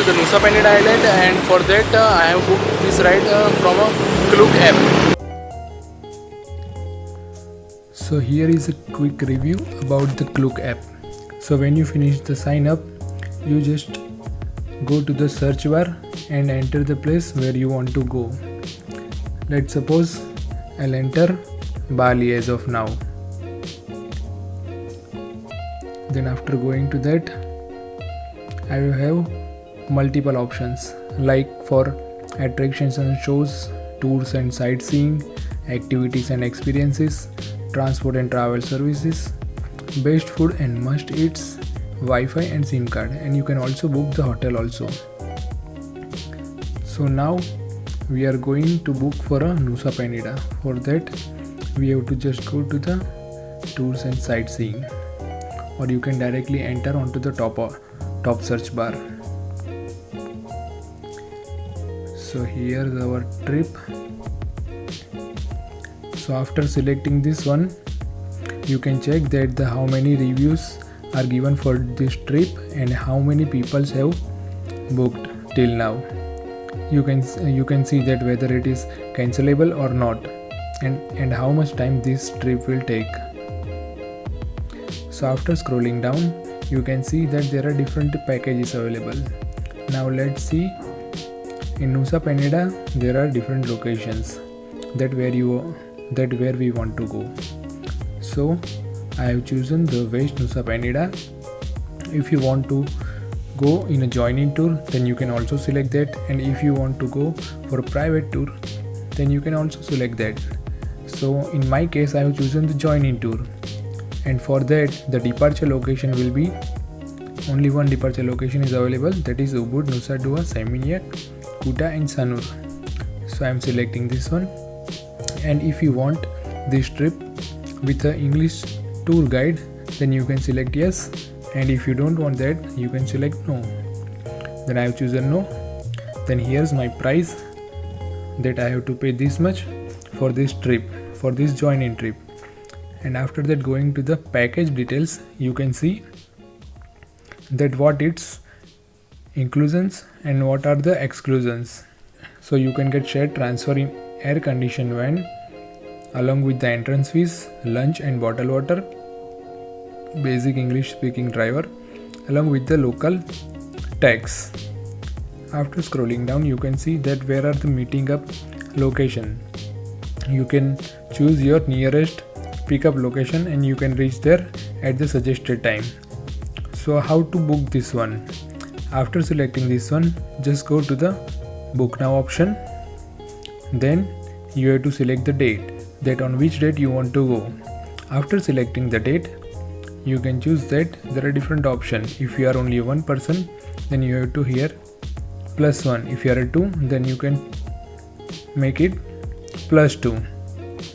the NUSA Penida Island, and for that I have booked this ride from a KLOOK app. So here is a quick review about the KLOOK app. So when you finish the sign up, you just go to the search bar and enter the place where you want to go. Let's suppose I'll enter Bali as of now. Then after going to that, I will have multiple options like for attractions and shows, tours and sightseeing, activities and experiences, transport and travel services, best food and must eats, Wi-Fi and SIM card, and you can also book the hotel also. So now we are going to book for a NUSA Penida. For that we have to just go to the tours and sightseeing, or you can directly enter onto the top search bar. So here's our trip. So after selecting this one, you can check that how many reviews are given for this trip and how many people have booked till now. You can see that whether it is cancelable or not, and how much time this trip will take. So after scrolling down, you can see that there are different packages available. Now let's see. In NUSA Penida there are different locations that where we want to go. So I have chosen the West NUSA Penida. If you want to go in a join-in tour, then you can also select that, and if you want to go for a private tour, then you can also select that. So in my case I have chosen the join-in tour, and for that the departure location will be only one departure location is available, that is Ubud, Nusa Dua, Seminyak, Kuta and Sanur. So I am selecting this one. And if you want this trip with an English tour guide, then you can select yes, and if you don't want that, you can select no. Then I have chosen no. Then here's my price, that I have to pay this much for this trip, for this join-in trip. And after that, going to the package details, you can see that what its inclusions and what are the exclusions. So you can get shared transfer in air conditioned van along with the entrance fees, lunch and bottled water, basic English speaking driver along with the local tax. After scrolling down, you can see that where are the meeting up location. You can choose your nearest pickup location and you can reach there at the suggested time. So how to book this one? After selecting this one, just go to the book now option. Then you have to select the date, that on which date you want to go. After selecting the date, you can choose that there are different options. If you are only one person, then you have to here +1. If you are a 2, then you can make it +2.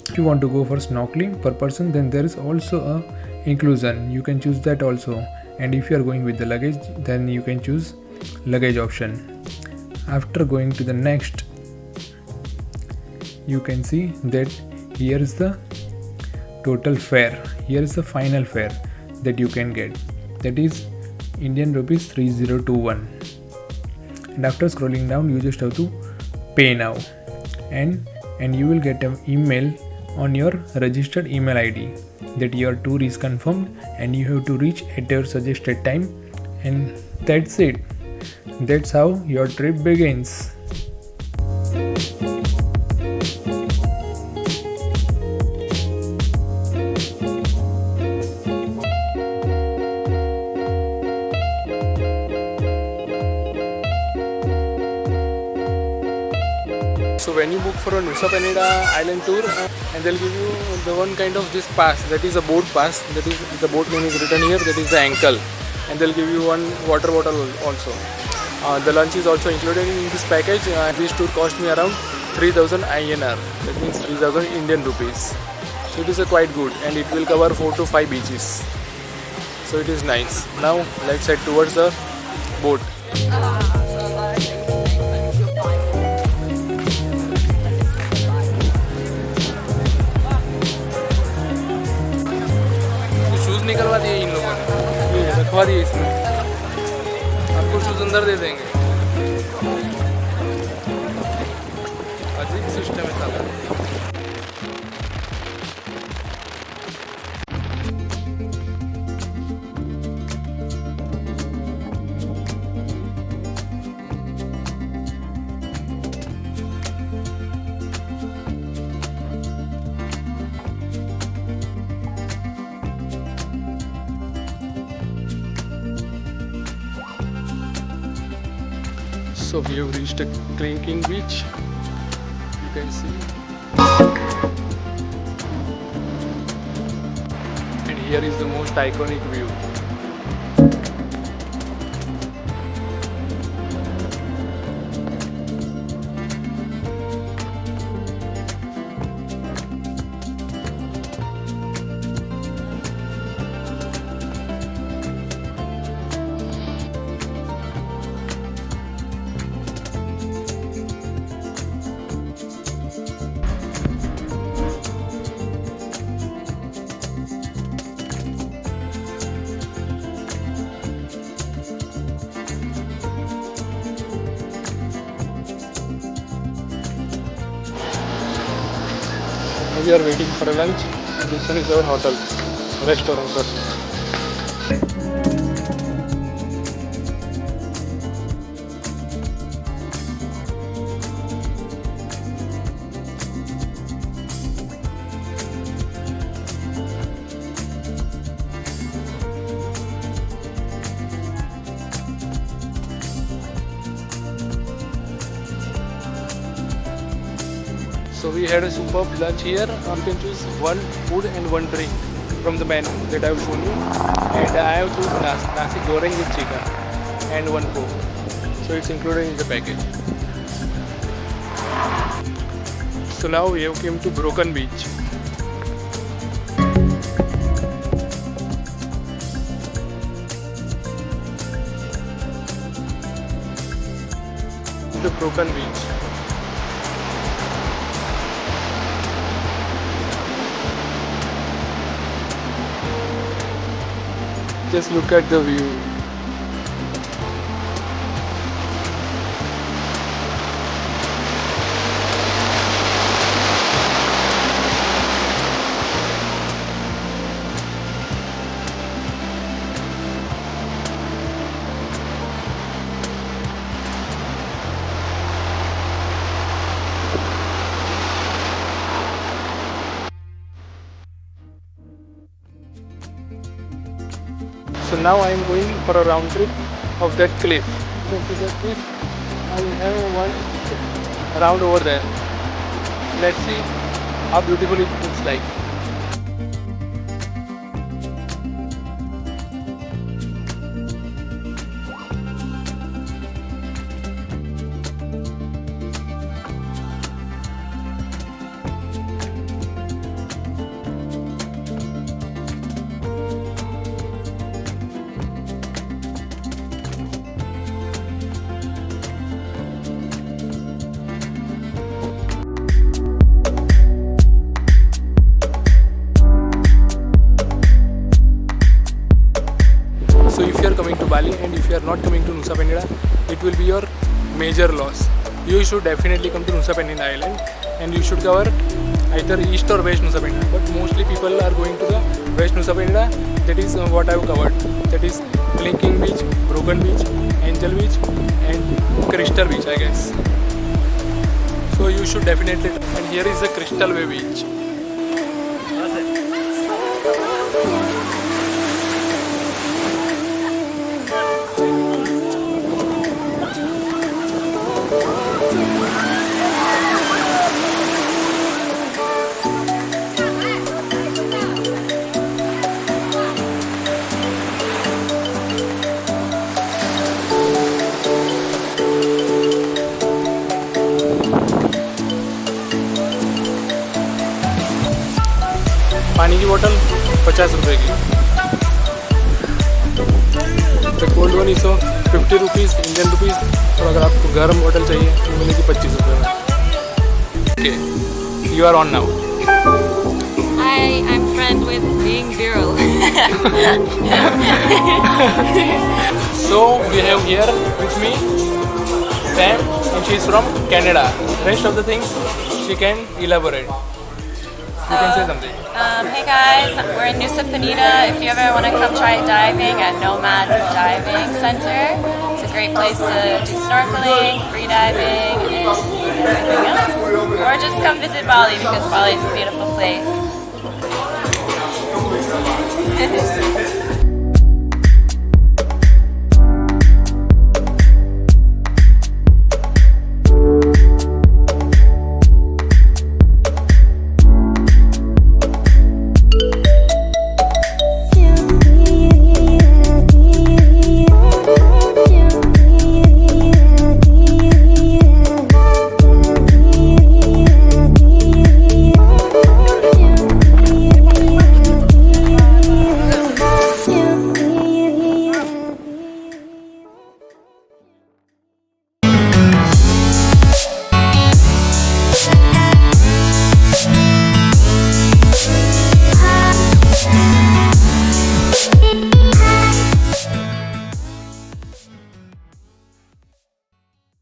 If you want to go for snorkeling per person, then there is also a inclusion. You can choose that also. And if you are going with the luggage, then you can choose luggage option. After going to the next, you can see that here is the total fare. Here is the final fare that you can get, that is Indian rupees 3021. And after scrolling down, you just have to pay now, and you will get an email on your registered email ID that your tour is confirmed and you have to reach at your suggested time, and that's it. That's how your trip begins. So when you book for a NUSA Penida island tour, and they'll give you the one kind of this pass, that is a boat pass, that is the boat name is written here, that is the ankle, and they'll give you one water bottle also. The lunch is also included in this package. This tour cost me around 3000 INR, that means 3000 Indian rupees. So it is quite good, and it will cover 4 to 5 beaches. So it is nice. Now let's head towards the boat. Shoes निकलवा दिए इन लोगों ने, रखवा दिए इसमें, आपको shoes अंदर दे देंगे. So we have reached KELINGKING Beach. You can see. And here is the most iconic view. We are waiting for a lunch. This one is our hotel, restaurant. So we had a superb lunch here. You can choose one food and one drink from the menu that I have shown you. And I have choose nasi goreng with chicken and one coke. So it's included in the package. So now we have came to Broken Beach. The Broken Beach. Just look at the view. So now I am going for a round trip of that cliff. You can see that cliff. I will have one round over there. Let's see how beautiful it looks like. So if you are coming to Bali and if you are not coming to Nusa Penida, it will be your major loss. You should definitely come to Nusa Penida Island and you should cover either east or west Nusa Penida. But mostly people are going to the west Nusa Penida. That is what I have covered. That is KELINGKING Beach, Broken Beach, Angel Beach and Crystal Beach, I guess. So you should definitely. And here is the Crystal Way Beach. पानी की बोतल 50 रुपए की. The cold one is 50 rupees Indian rupees. और अगर आपको गर्म बोतल चाहिए तो मिलेगी 25 रुपए में. Okay, you are on now. Hi, I'm friend with being viral. So we have here with me Sam and she is from Canada. Rest of the things she can elaborate. You can say something. Hey guys, we're in NUSA Penida. If you ever want to come try diving at Nomad's Diving Center, it's a great place to do snorkeling, free diving, and everything else. Or just come visit Bali because Bali is a beautiful place.